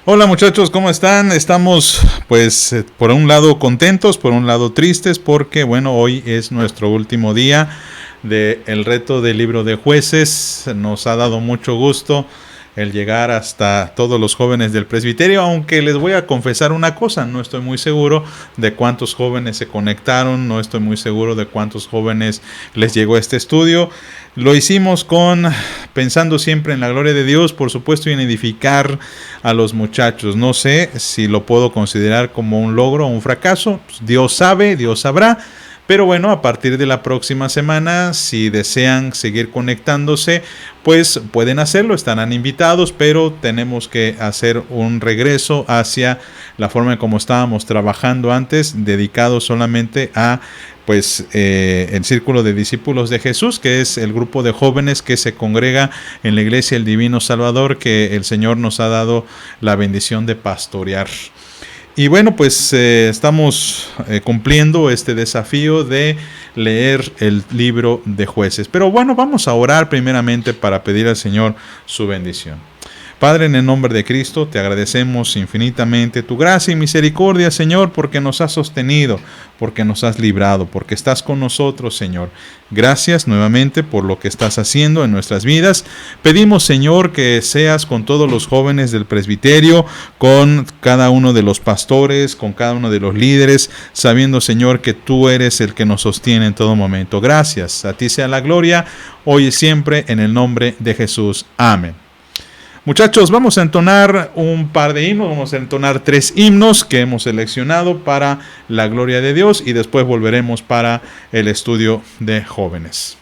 Hola muchachos, ¿cómo están? Estamos pues por un lado contentos, por un lado tristes porque bueno, hoy es nuestro último día del reto del libro de jueces. Nos ha dado mucho gusto el llegar hasta todos los jóvenes del presbiterio, aunque les voy a confesar una cosa, no estoy muy seguro de cuántos jóvenes se conectaron, no estoy muy seguro de cuántos jóvenes les llegó este estudio. Lo hicimos pensando siempre en la gloria de Dios, por supuesto, y en edificar a los muchachos. No sé si lo puedo considerar como un logro o un fracaso. Dios sabe, Dios sabrá. Pero bueno, a partir de la próxima semana, si desean seguir conectándose, pues pueden hacerlo, estarán invitados, pero tenemos que hacer un regreso hacia la forma en como estábamos trabajando antes, dedicado solamente a el círculo de discípulos de Jesús, que es el grupo de jóvenes que se congrega en la iglesia El Divino Salvador, que el Señor nos ha dado la bendición de pastorear. Y bueno, pues estamos cumpliendo este desafío de leer el libro de jueces. Pero bueno, vamos a orar primeramente para pedir al Señor su bendición. Padre, en el nombre de Cristo, te agradecemos infinitamente tu gracia y misericordia, Señor, porque nos has sostenido, porque nos has librado, porque estás con nosotros, Señor. Gracias nuevamente por lo que estás haciendo en nuestras vidas. Pedimos, Señor, que seas con todos los jóvenes del presbiterio, con cada uno de los pastores, con cada uno de los líderes, sabiendo, Señor, que tú eres el que nos sostiene en todo momento. Gracias. A ti sea la gloria, hoy y siempre, en el nombre de Jesús. Amén. Muchachos, vamos a entonar un par de himnos, vamos a entonar 3 himnos que hemos seleccionado para la gloria de Dios y después volveremos para el estudio de jóvenes.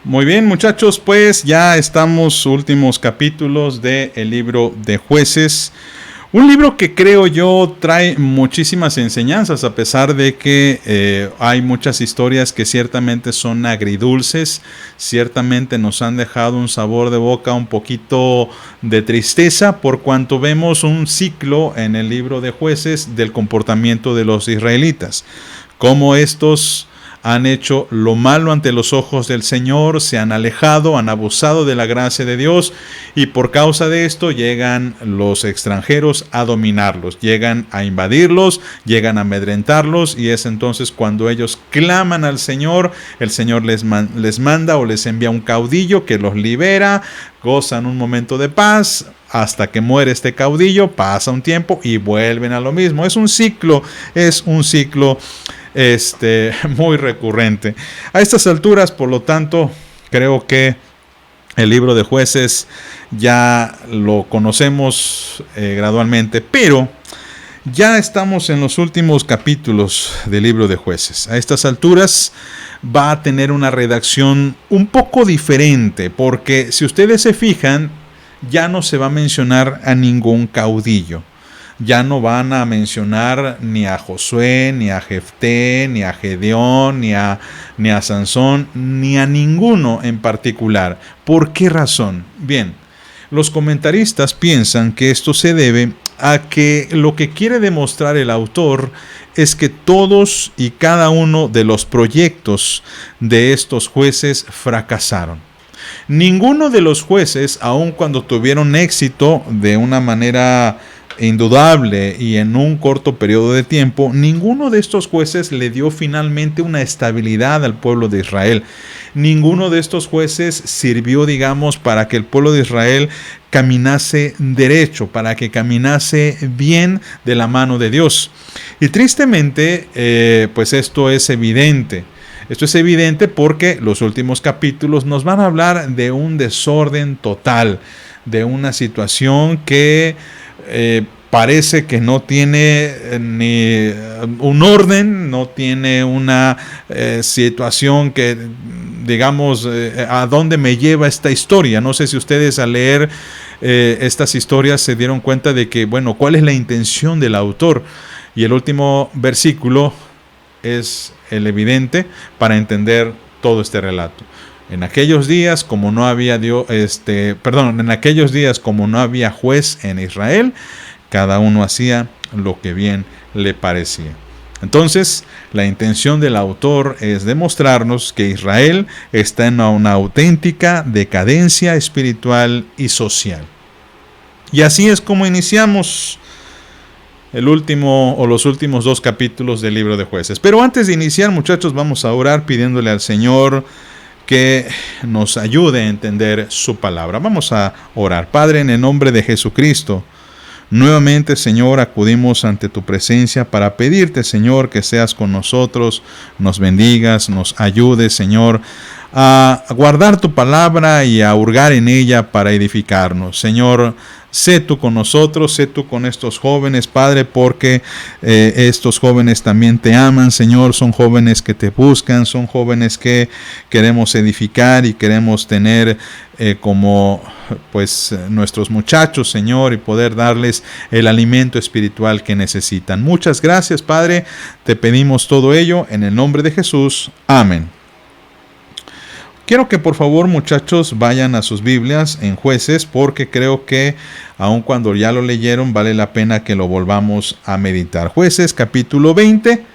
Muy bien, muchachos, pues ya estamos últimos capítulos del libro de Jueces. Un libro que creo yo trae muchísimas enseñanzas, a pesar de que hay muchas historias que ciertamente son agridulces, ciertamente nos han dejado un sabor de boca un poquito de tristeza, por cuanto vemos un ciclo en el libro de Jueces del comportamiento de los israelitas, cómo estos han hecho lo malo ante los ojos del Señor, se han alejado, han abusado de la gracia de Dios, y por causa de esto llegan los extranjeros a dominarlos, llegan a invadirlos, llegan a amedrentarlos, y es entonces cuando ellos claman al Señor, el Señor les manda o les envía un caudillo que los libera, gozan un momento de paz, hasta que muere este caudillo, pasa un tiempo y vuelven a lo mismo. Es un ciclo muy recurrente. A estas alturas, por lo tanto, creo que el libro de Jueces ya lo conocemos gradualmente, pero ya estamos en los últimos capítulos del libro de Jueces. A estas alturas va a tener una redacción un poco diferente, porque si ustedes se fijan, ya no se va a mencionar a ningún caudillo. Ya no van a mencionar ni a Josué, ni a Jefté, ni a Gedeón, ni a Sansón, ni a ninguno en particular. ¿Por qué razón? Bien, los comentaristas piensan que esto se debe a que lo que quiere demostrar el autor es que todos y cada uno de los proyectos de estos jueces fracasaron. Ninguno de los jueces, aun cuando tuvieron éxito de una manera indudable y en un corto periodo de tiempo, ninguno de estos jueces le dio finalmente una estabilidad al pueblo de Israel. Ninguno de estos jueces sirvió, digamos, para que el pueblo de Israel caminase derecho, para que caminase bien de la mano de Dios. Y tristemente, pues esto es evidente. Esto es evidente porque los últimos capítulos nos van a hablar de un desorden total, de una situación que parece que no tiene ni un orden, no tiene una situación que, digamos, a dónde me lleva esta historia. No sé si ustedes al leer estas historias se dieron cuenta de que, bueno, ¿cuál es la intención del autor? Y el último versículo es el evidente para entender todo este relato. En aquellos días, como no había juez en Israel, cada uno hacía lo que bien le parecía. Entonces, la intención del autor es demostrarnos que Israel está en una auténtica decadencia espiritual y social. Y así es como iniciamos los últimos 2 capítulos del libro de Jueces. Pero antes de iniciar, muchachos, vamos a orar pidiéndole al Señor que nos ayude a entender su palabra. Vamos a orar. Padre, en el nombre de Jesucristo, nuevamente, Señor, acudimos ante tu presencia para pedirte, Señor, que seas con nosotros, nos bendigas, nos ayudes, Señor, a guardar tu palabra y a hurgar en ella para edificarnos. Señor, sé tú con nosotros, sé tú con estos jóvenes, Padre, porque estos jóvenes también te aman, Señor. Son jóvenes que te buscan, son jóvenes que queremos edificar y queremos tener como pues nuestros muchachos, Señor, y poder darles el alimento espiritual que necesitan. Muchas gracias, Padre. Te pedimos todo ello en el nombre de Jesús. Amén. Quiero que por favor, muchachos, vayan a sus Biblias en Jueces, porque creo que aun cuando ya lo leyeron, vale la pena que lo volvamos a meditar. Jueces, capítulo 20,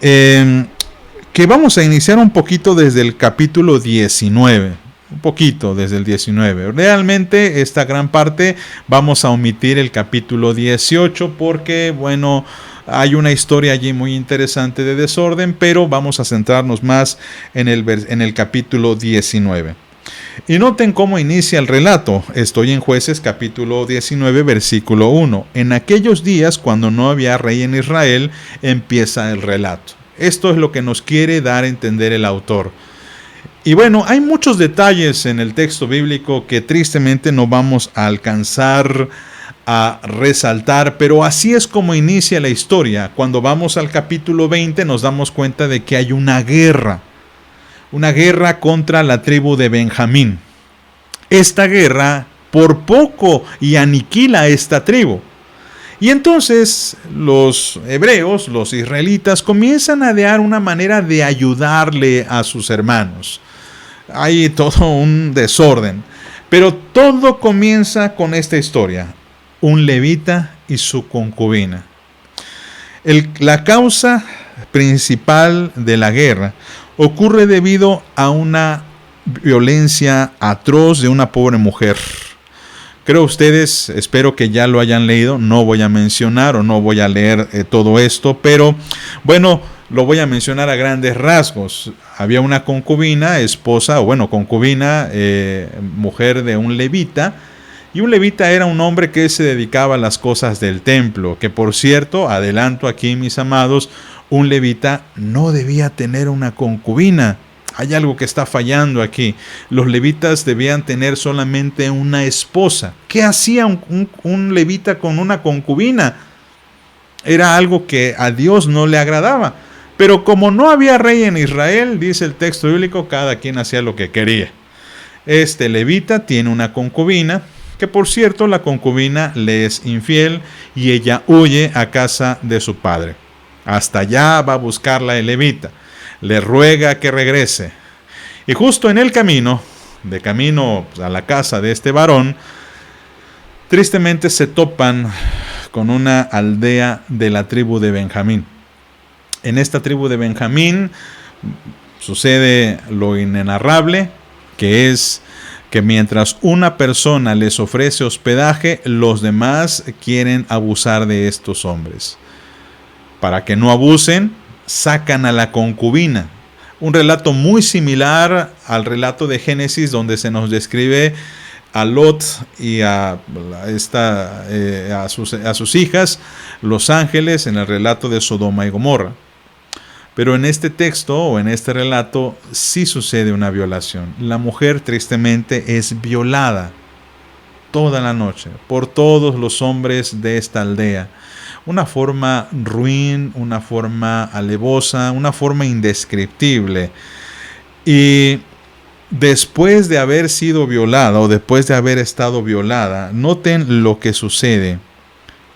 que vamos a iniciar un poquito desde el capítulo 19. Un poquito desde el 19. Realmente esta gran parte vamos a omitir el capítulo 18 porque, bueno, hay una historia allí muy interesante de desorden, pero vamos a centrarnos más en el capítulo 19. Y noten cómo inicia el relato. Estoy en Jueces capítulo 19, versículo 1. En aquellos días, cuando no había rey en Israel, empieza el relato. Esto es lo que nos quiere dar a entender el autor. Y bueno, hay muchos detalles en el texto bíblico que tristemente no vamos a alcanzar a resaltar, pero así es como inicia la historia. Cuando vamos al capítulo 20 nos damos cuenta de que hay una guerra una guerra contra la tribu de Benjamín. Esta guerra por poco y aniquila a esta tribu. Y entonces los hebreos, los israelitas, comienzan a idear una manera de ayudarle a sus hermanos. Hay todo un desorden. Pero todo comienza con esta historia. Un levita y su concubina. La causa principal de la guerra ocurre debido a una violencia atroz de una pobre mujer. Creo ustedes, espero que ya lo hayan leído, no voy a mencionar o no voy a leer todo esto, pero bueno, lo voy a mencionar a grandes rasgos. Había una concubina, concubina, mujer de un levita, y un levita era un hombre que se dedicaba a las cosas del templo, que por cierto, adelanto aquí mis amados, un levita no debía tener una concubina. Hay algo que está fallando aquí. Los levitas debían tener solamente una esposa. ¿Qué hacía un levita con una concubina? Era algo que a Dios no le agradaba. Pero como no había rey en Israel, dice el texto bíblico, cada quien hacía lo que quería. Este levita tiene una concubina, que por cierto la concubina le es infiel y ella huye a casa de su padre. Hasta allá va a buscarla el levita. Le ruega que regrese. Y justo en el camino, de camino a la casa de este varón, tristemente se topan con una aldea de la tribu de Benjamín. En esta tribu de Benjamín sucede lo inenarrable, que es que mientras una persona les ofrece hospedaje, los demás quieren abusar de estos hombres. Para que no abusen, sacan a la concubina. Un relato muy similar al relato de Génesis, donde se nos describe a Lot y a sus hijas, los ángeles, en el relato de Sodoma y Gomorra. Pero en este texto o en este relato sí sucede una violación. La mujer tristemente es violada toda la noche por todos los hombres de esta aldea. Una forma ruin, una forma alevosa, una forma indescriptible. Y después de haber sido violada o después de haber estado violada, noten lo que sucede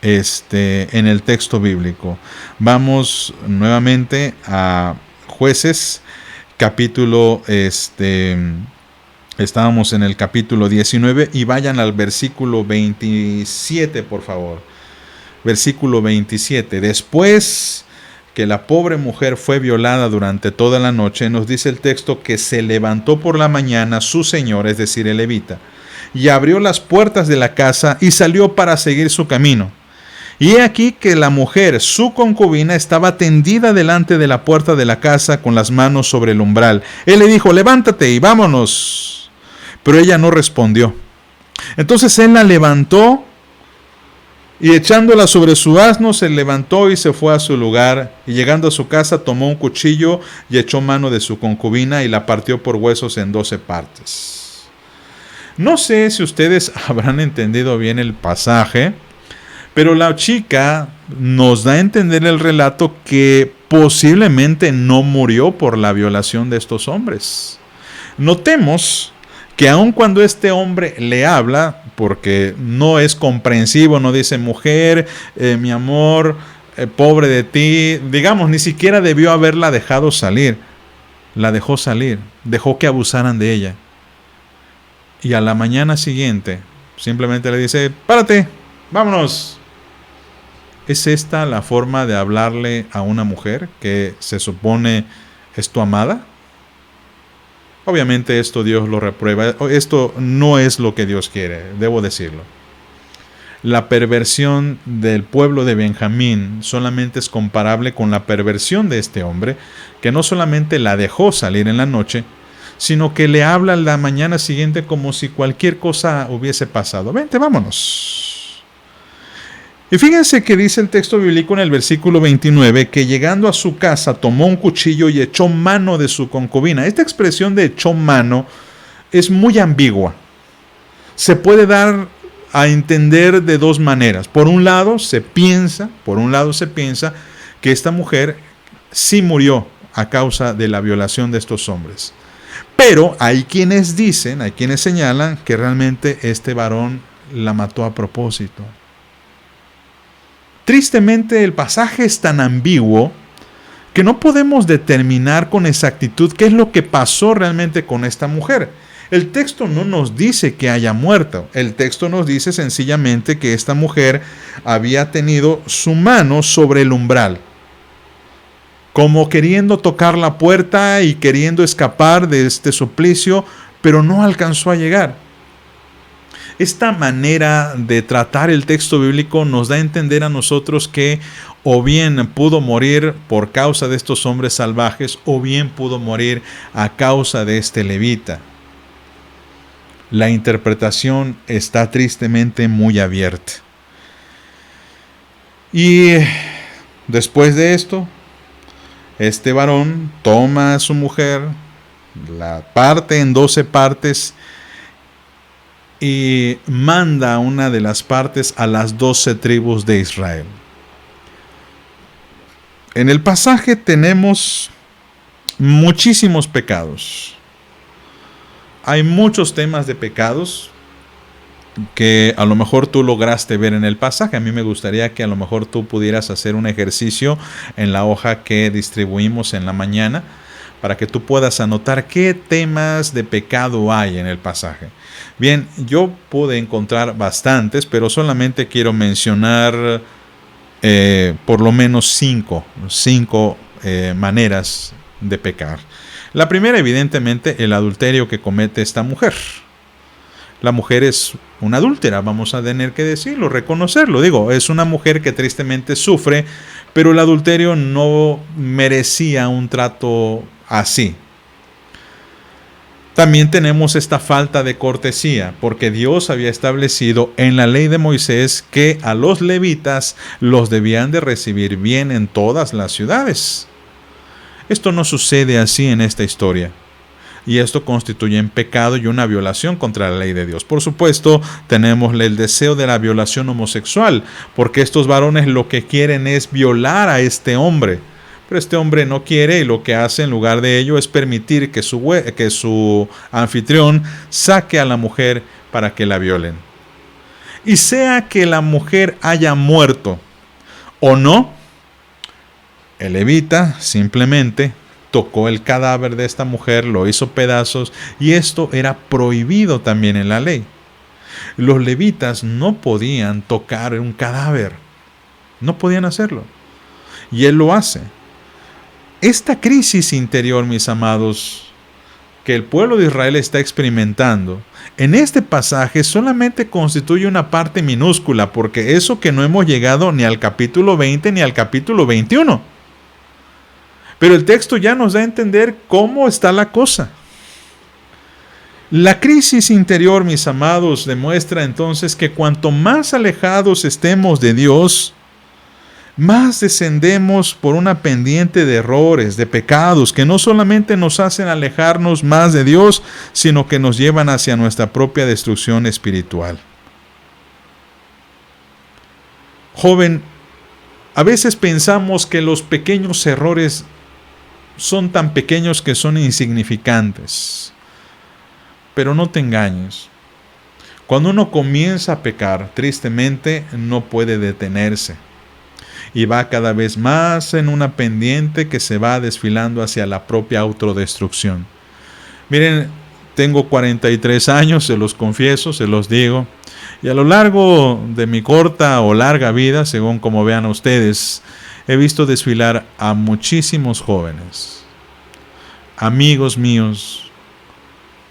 en el texto bíblico. Vamos nuevamente a Jueces, capítulo, estábamos en el capítulo 19 y vayan al versículo 27, por favor. Versículo 27. Después que la pobre mujer fue violada durante toda la noche, nos dice el texto que se levantó por la mañana su señor, es decir, el levita, y abrió las puertas de la casa y salió para seguir su camino. Y he aquí que la mujer, su concubina, estaba tendida delante de la puerta de la casa con las manos sobre el umbral. Él le dijo: levántate y vámonos. Pero ella no respondió. Entonces él la levantó y echándola sobre su asno, se levantó y se fue a su lugar. Y llegando a su casa, tomó un cuchillo y echó mano de su concubina y la partió por huesos en 12 partes. No sé si ustedes habrán entendido bien el pasaje, pero la chica nos da a entender el relato que posiblemente no murió por la violación de estos hombres. Notemos que aun cuando este hombre le habla, porque no es comprensivo, no dice: mujer, mi amor, pobre de ti, digamos, ni siquiera debió haberla dejado salir. La dejó salir, dejó que abusaran de ella. Y a la mañana siguiente simplemente le dice: párate, vámonos. ¿Es esta la forma de hablarle a una mujer que se supone es tu amada? Obviamente esto Dios lo reprueba. Esto no es lo que Dios quiere, debo decirlo. La perversión del pueblo de Benjamín solamente es comparable con la perversión de este hombre, que no solamente la dejó salir en la noche, sino que le habla la mañana siguiente como si cualquier cosa hubiese pasado. Vente, vámonos. Y fíjense que dice el texto bíblico en el versículo 29 que llegando a su casa tomó un cuchillo y echó mano de su concubina. Esta expresión de echó mano es muy ambigua. Se puede dar a entender de dos maneras. Por un lado se piensa que esta mujer sí murió a causa de la violación de estos hombres. Pero hay quienes dicen, hay quienes señalan que realmente este varón la mató a propósito. Tristemente, el pasaje es tan ambiguo que no podemos determinar con exactitud qué es lo que pasó realmente con esta mujer. El texto no nos dice que haya muerto. El texto nos dice sencillamente que esta mujer había tenido su mano sobre el umbral, como queriendo tocar la puerta y queriendo escapar de este suplicio, pero no alcanzó a llegar. Esta manera de tratar el texto bíblico nos da a entender a nosotros que o bien pudo morir por causa de estos hombres salvajes, o bien pudo morir a causa de este levita. La interpretación está tristemente muy abierta. Y después de esto, este varón toma a su mujer, la parte en 12 partes y manda una de las partes a las 12 tribus de Israel. En el pasaje tenemos muchísimos pecados. Hay muchos temas de pecados que a lo mejor tú lograste ver en el pasaje. A mí me gustaría que a lo mejor tú pudieras hacer un ejercicio en la hoja que distribuimos en la mañana para que tú puedas anotar qué temas de pecado hay en el pasaje. Bien, yo pude encontrar bastantes, pero solamente quiero mencionar por lo menos cinco maneras de pecar. La primera, evidentemente, el adulterio que comete esta mujer. La mujer es una adúltera, vamos a tener que decirlo, reconocerlo. Digo, es una mujer que tristemente sufre, pero el adulterio no merecía un trato así. También tenemos esta falta de cortesía, porque Dios había establecido en la ley de Moisés que a los levitas los debían de recibir bien en todas las ciudades. Esto no sucede así en esta historia, y esto constituye un pecado y una violación contra la ley de Dios. Por supuesto, tenemos el deseo de la violación homosexual, porque estos varones lo que quieren es violar a este hombre. Pero este hombre no quiere, y lo que hace en lugar de ello es permitir que su anfitrión saque a la mujer para que la violen. Y sea que la mujer haya muerto o no, el levita simplemente tocó el cadáver de esta mujer, lo hizo pedazos, y esto era prohibido también en la ley. Los levitas no podían tocar un cadáver, no podían hacerlo, y él lo hace. Esta crisis interior, mis amados, que el pueblo de Israel está experimentando, en este pasaje solamente constituye una parte minúscula, porque eso que no hemos llegado ni al capítulo 20 ni al capítulo 21. Pero el texto ya nos da a entender cómo está la cosa. La crisis interior, mis amados, demuestra entonces que cuanto más alejados estemos de Dios, más descendemos por una pendiente de errores, de pecados, que no solamente nos hacen alejarnos más de Dios, sino que nos llevan hacia nuestra propia destrucción espiritual. Joven, a veces pensamos que los pequeños errores son tan pequeños que son insignificantes. Pero no te engañes. Cuando uno comienza a pecar, tristemente no puede detenerse. Y va cada vez más en una pendiente que se va desfilando hacia la propia autodestrucción. Miren, tengo 43 años, se los confieso, se los digo. Y a lo largo de mi corta o larga vida, según como vean ustedes, he visto desfilar a muchísimos jóvenes, amigos míos,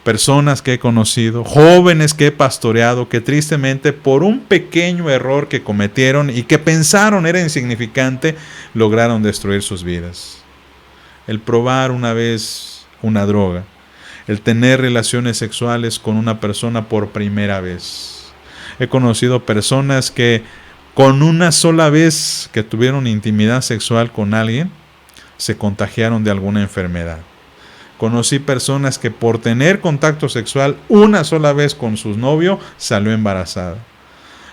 personas que he conocido, jóvenes que he pastoreado, que tristemente por un pequeño error que cometieron y que pensaron era insignificante, lograron destruir sus vidas. El probar una vez una droga, el tener relaciones sexuales con una persona por primera vez. He conocido personas que con una sola vez que tuvieron intimidad sexual con alguien, se contagiaron de alguna enfermedad. Conocí personas que por tener contacto sexual una sola vez con su novio, salió embarazada.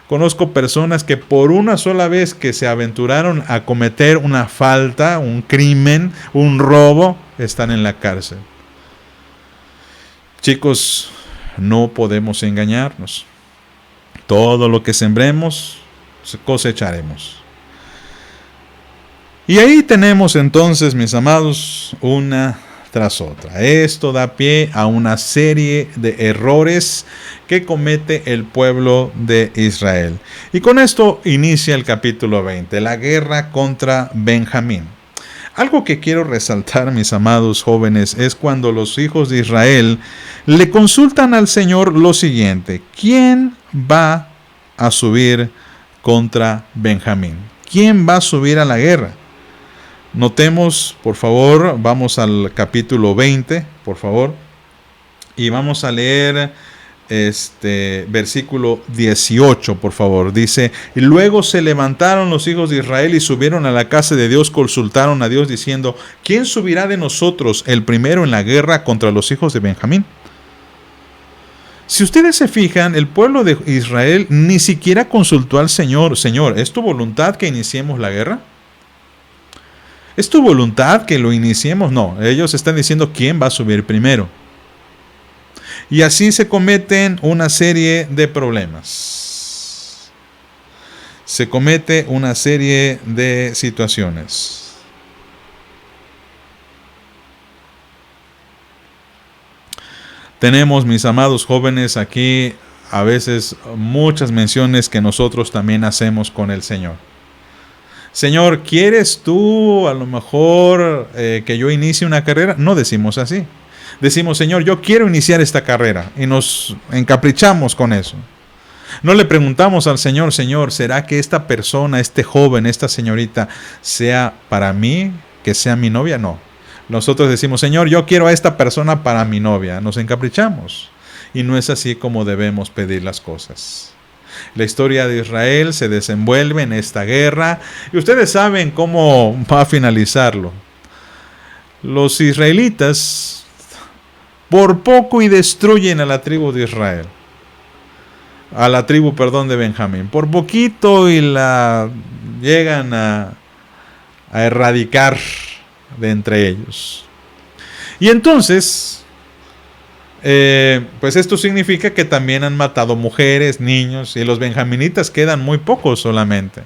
Conozco personas que por una sola vez que se aventuraron a cometer una falta, un crimen, un robo, están en la cárcel. Chicos, no podemos engañarnos. Todo lo que sembremos, cosecharemos. Y ahí tenemos entonces, mis amados, una tras otra. Esto da pie a una serie de errores que comete el pueblo de Israel. Y con esto inicia el capítulo 20, la guerra contra Benjamín. Algo que quiero resaltar, mis amados jóvenes, es cuando los hijos de Israel le consultan al Señor lo siguiente: ¿quién va a subir contra Benjamín? ¿Quién va a subir a la guerra? Notemos, por favor, vamos al capítulo 20, por favor, y vamos a leer versículo 18, por favor. Dice: y luego se levantaron los hijos de Israel y subieron a la casa de Dios, consultaron a Dios diciendo: ¿quién subirá de nosotros el primero en la guerra contra los hijos de Benjamín? Si ustedes se fijan, el pueblo de Israel ni siquiera consultó al Señor: Señor, ¿es tu voluntad que iniciemos la guerra? ¿Es tu voluntad que lo iniciemos? No, ellos están diciendo quién va a subir primero. Y así se cometen una serie de problemas. Se comete una serie de situaciones. Tenemos, mis amados jóvenes, aquí a veces muchas menciones que nosotros también hacemos con el Señor. Señor, ¿quieres tú a lo mejor que yo inicie una carrera? No decimos así. Decimos: Señor, yo quiero iniciar esta carrera, y nos encaprichamos con eso. No le preguntamos al Señor: Señor, ¿será que esta persona, este joven, esta señorita, sea para mí, que sea mi novia? No. Nosotros decimos: Señor, yo quiero a esta persona para mi novia. Nos encaprichamos. Y no es así como debemos pedir las cosas. La historia de Israel se desenvuelve en esta guerra y ustedes saben cómo va a finalizarlo. Los israelitas por poco y destruyen a la tribu de Israel. A la tribu, de Benjamín. Por poquito y la llegan a erradicar de entre ellos. Y entonces, pues esto significa que también han matado mujeres, niños, y los benjaminitas quedan muy pocos solamente.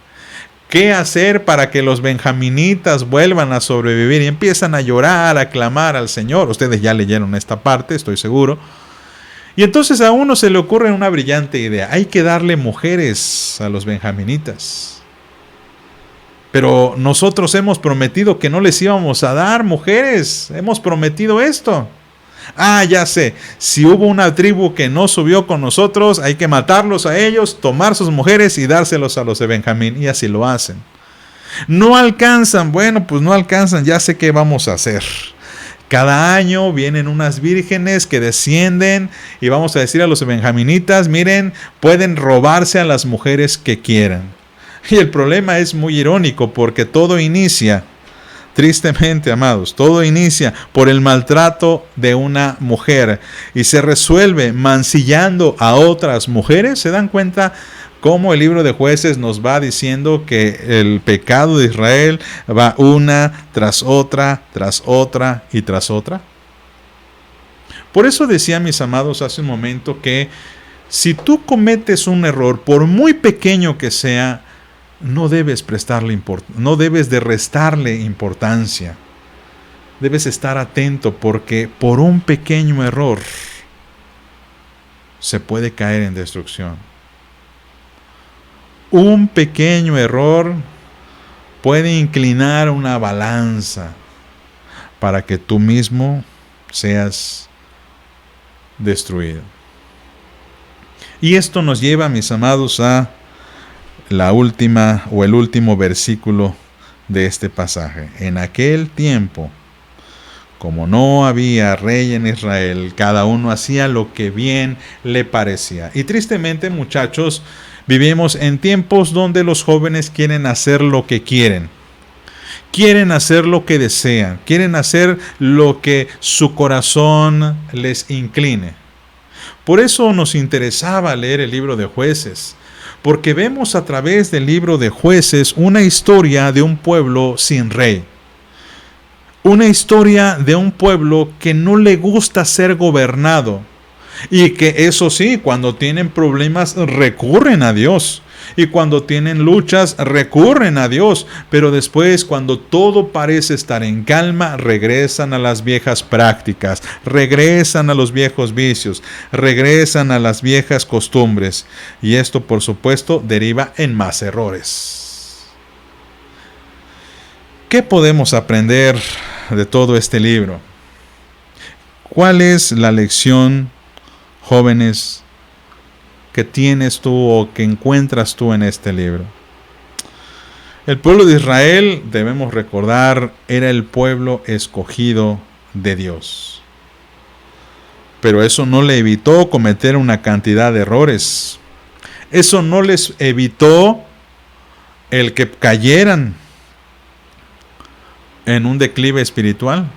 ¿Qué hacer para que los benjaminitas vuelvan a sobrevivir? Y empiezan a llorar, a clamar al Señor. Ustedes ya leyeron esta parte, estoy seguro. Y entonces a uno se le ocurre una brillante idea: hay que darle mujeres a los benjaminitas. Pero nosotros hemos prometido que no les íbamos a dar mujeres. Hemos prometido esto. Ah, ya sé, si hubo una tribu que no subió con nosotros, hay que matarlos a ellos, tomar sus mujeres y dárselos a los de Benjamín. Y así lo hacen. No alcanzan, bueno, pues no alcanzan, ya sé qué vamos a hacer. Cada año vienen unas vírgenes que descienden y vamos a decir a los benjaminitas: miren, pueden robarse a las mujeres que quieran. Y el problema es muy irónico, porque todo inicia, tristemente, amados, todo inicia por el maltrato de una mujer y se resuelve mancillando a otras mujeres. ¿Se dan cuenta cómo el libro de Jueces nos va diciendo que el pecado de Israel va una tras otra, tras otra y tras otra? Por eso decía, mis amados, hace un momento, que si tú cometes un error, por muy pequeño que sea, no debes no debes de restarle importancia. Debes estar atento, porque por un pequeño error se puede caer en destrucción. Un pequeño error puede inclinar una balanza para que tú mismo seas destruido. Y esto nos lleva, mis amados, a la última o el último versículo de este pasaje. En aquel tiempo, como no había rey en Israel, cada uno hacía lo que bien le parecía. Y tristemente, muchachos, vivimos en tiempos donde los jóvenes quieren hacer lo que quieren. Quieren hacer lo que desean. Quieren hacer lo que su corazón les incline. Por eso nos interesaba leer el libro de Jueces, porque vemos a través del libro de Jueces una historia de un pueblo sin rey. Una historia de un pueblo que no le gusta ser gobernado y que, eso sí, cuando tienen problemas recurren a Dios. Y cuando tienen luchas, recurren a Dios. Pero después, cuando todo parece estar en calma, regresan a las viejas prácticas, regresan a los viejos vicios, regresan a las viejas costumbres. Y esto, por supuesto, deriva en más errores. ¿Qué podemos aprender de todo este libro? ¿Cuál es la lección, jóvenes, que tienes tú o que encuentras tú en este libro? El pueblo de Israel, debemos recordar, era el pueblo escogido de Dios. Pero eso no le evitó cometer una cantidad de errores. Eso no les evitó el que cayeran en un declive espiritual.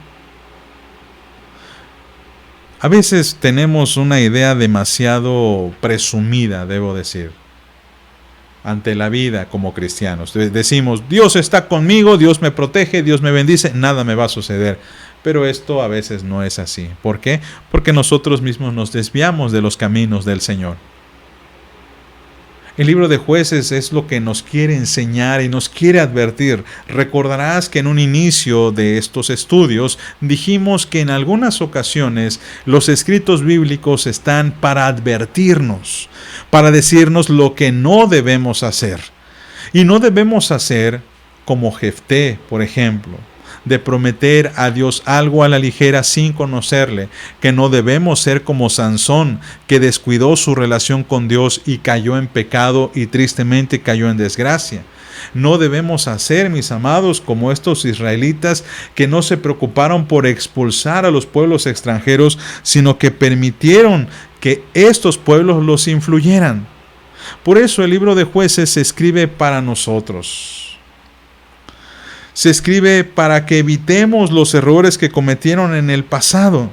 A veces tenemos una idea demasiado presumida, debo decir, ante la vida como cristianos. Decimos, Dios está conmigo, Dios me protege, Dios me bendice, nada me va a suceder. Pero esto a veces no es así. ¿Por qué? Porque nosotros mismos nos desviamos de los caminos del Señor. El libro de Jueces es lo que nos quiere enseñar y nos quiere advertir. Recordarás que en un inicio de estos estudios dijimos que en algunas ocasiones los escritos bíblicos están para advertirnos, para decirnos lo que no debemos hacer. Y no debemos hacer como Jefté, por ejemplo, de prometer a Dios algo a la ligera sin conocerle, que no debemos ser como Sansón, que descuidó su relación con Dios y cayó en pecado y tristemente cayó en desgracia. No debemos hacer, mis amados, como estos israelitas que no se preocuparon por expulsar a los pueblos extranjeros, sino que permitieron que estos pueblos los influyeran. Por eso el libro de Jueces se escribe para nosotros. Se escribe para que evitemos los errores que cometieron en el pasado,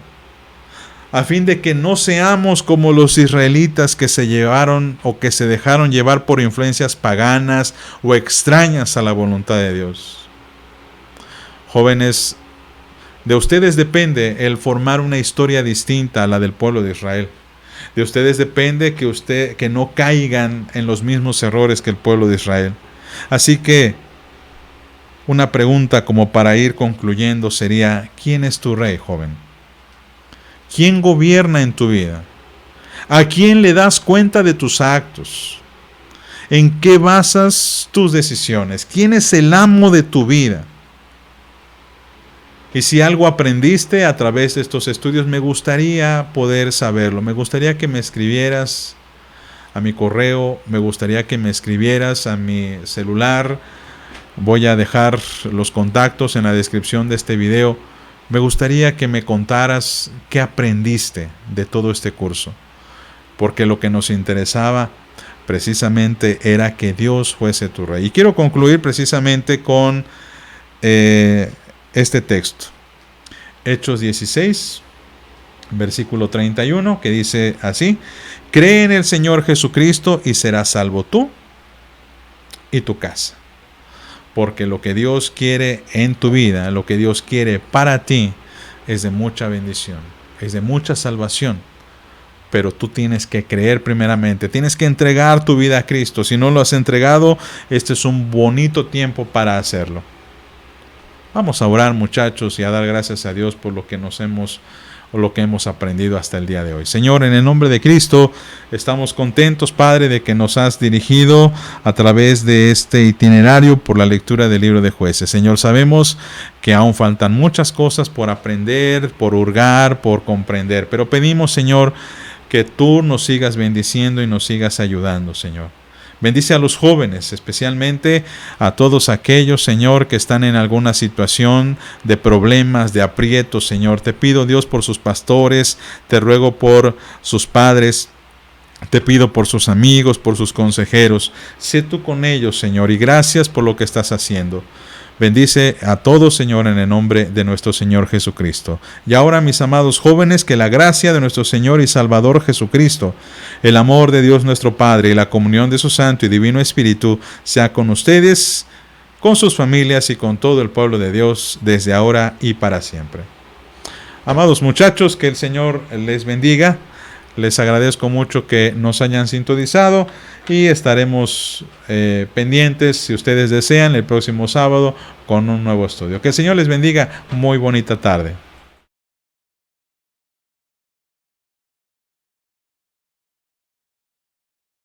a fin de que no seamos como los israelitas que se llevaron o que se dejaron llevar por influencias paganas o extrañas a la voluntad de Dios. Jóvenes, de ustedes depende el formar una historia distinta a la del pueblo de Israel. De ustedes depende que no caigan en los mismos errores que el pueblo de Israel. Así que una pregunta como para ir concluyendo sería, ¿quién es tu rey, joven? ¿Quién gobierna en tu vida? ¿A quién le das cuenta de tus actos? ¿En qué basas tus decisiones? ¿Quién es el amo de tu vida? Y si algo aprendiste a través de estos estudios, me gustaría poder saberlo. Me gustaría que me escribieras a mi correo, me gustaría que me escribieras a mi celular. Voy a dejar los contactos en la descripción de este video. Me gustaría que me contaras qué aprendiste de todo este curso, porque lo que nos interesaba precisamente era que Dios fuese tu rey. Y quiero concluir precisamente con este texto. Hechos 16, versículo 31, que dice así: cree en el Señor Jesucristo y serás salvo tú y tu casa. Porque lo que Dios quiere en tu vida, lo que Dios quiere para ti, es de mucha bendición, es de mucha salvación. Pero tú tienes que creer primeramente, tienes que entregar tu vida a Cristo. Si no lo has entregado, este es un bonito tiempo para hacerlo. Vamos a orar, muchachos, y a dar gracias a Dios por lo que hemos aprendido hasta el día de hoy. Señor, en el nombre de Cristo, estamos contentos, Padre, de que nos has dirigido a través de este itinerario por la lectura del libro de Jueces. Señor, sabemos que aún faltan muchas cosas por aprender, por hurgar, por comprender, pero pedimos, Señor, que tú nos sigas bendiciendo y nos sigas ayudando, Señor. Bendice a los jóvenes, especialmente a todos aquellos, Señor, que están en alguna situación de problemas, de aprietos, Señor. Te pido, Dios, por sus pastores, te ruego por sus padres, te pido por sus amigos, por sus consejeros. Sé tú con ellos, Señor, y gracias por lo que estás haciendo. Bendice a todos, Señor, en el nombre de nuestro Señor Jesucristo. Y ahora, mis amados jóvenes, que la gracia de nuestro Señor y Salvador Jesucristo, el amor de Dios nuestro Padre y la comunión de su Santo y Divino Espíritu sea con ustedes, con sus familias y con todo el pueblo de Dios desde ahora y para siempre. Amados muchachos, que el Señor les bendiga. Les agradezco mucho que nos hayan sintonizado y estaremos pendientes, si ustedes desean, el próximo sábado con un nuevo estudio. Que el Señor les bendiga. Muy bonita tarde.